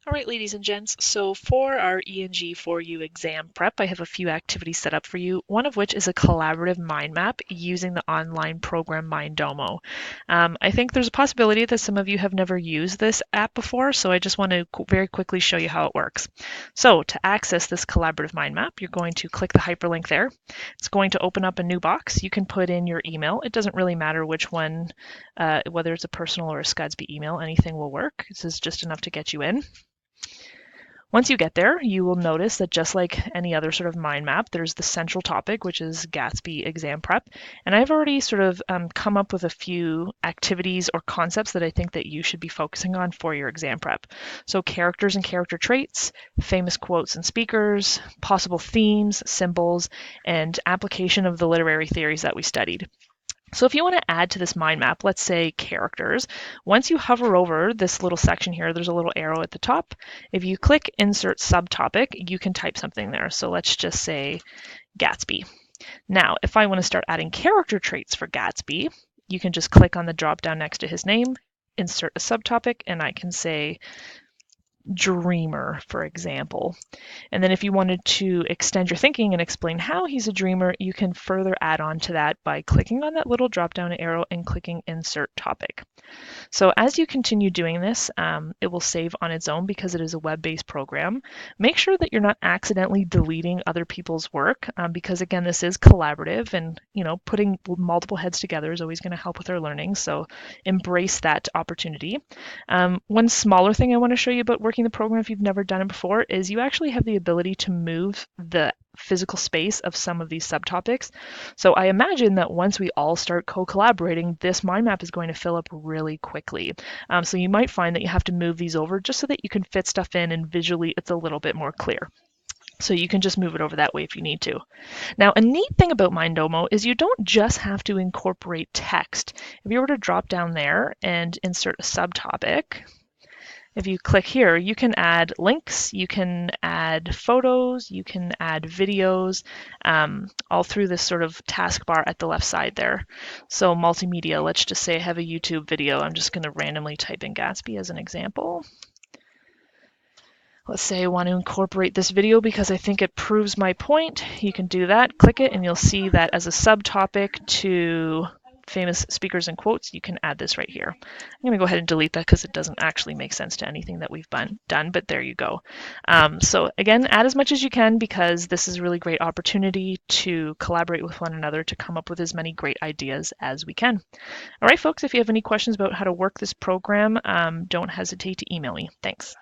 All right, ladies and gents, so for our ENG4U exam prep, I have a few activities set up for you, one of which is a collaborative mind map using the online program Mindomo. I think there's a possibility that some of you have never used this app before, so I just want to very quickly show you how it works. So to access this collaborative mind map, you're going to click the hyperlink there. It's going to open up a new box. You can put in your email. It doesn't really matter which one, whether it's a personal or a SCSB email, anything will work. This is just enough to get you in. Once you get there, you will notice that just like any other sort of mind map, there's the central topic, which is Gatsby exam prep. And I've already sort of come up with a few activities or concepts that I think that you should be focusing on for your exam prep. So characters and character traits, famous quotes and speakers, possible themes, symbols, and application of the literary theories that we studied. So if you want to add to this mind map, let's say characters, once you hover over this little section here, there's a little arrow at the top. If you click insert subtopic, you can type something there. So let's just say Gatsby. Now, if I want to start adding character traits for Gatsby, you can just click on the drop down next to his name, insert a subtopic, and I can say dreamer, for example. And then if you wanted to extend your thinking and explain how he's a dreamer, you can further add on to that by clicking on that little drop down arrow and clicking insert topic. So as you continue doing this, it will save on its own because it is a web-based program. Make sure that you're not accidentally deleting other people's work because again, this is collaborative and putting multiple heads together is always going to help with our learning. So embrace that opportunity. One smaller thing I want to show you about working the program if you've never done it before is you actually have the ability to move the physical space of some of these subtopics. So I imagine that once we all start co-collaborating, this mind map is going to fill up really quickly. So you might find that you have to move these over just so that you can fit stuff in and visually it's a little bit more clear. So you can just move it over that way if you need to. Now, a neat thing about Mindomo is you don't just have to incorporate text. If you were to drop down there and insert a subtopic, if you click here, you can add links, you can add photos, you can add videos, all through this sort of taskbar at the left side there. So multimedia, let's just say I have a YouTube video. I'm just going to randomly type in Gatsby as an example. Let's say I want to incorporate this video because I think it proves my point. You can do that, click it, and you'll see that as a subtopic to famous speakers and quotes, you can add this right here. I'm going to go ahead and delete that because it doesn't actually make sense to anything that we've done, but there you go. So again, add as much as you can because this is a really great opportunity to collaborate with one another to come up with as many great ideas as we can. All right, folks, if you have any questions about how to work this program, don't hesitate to email me. Thanks.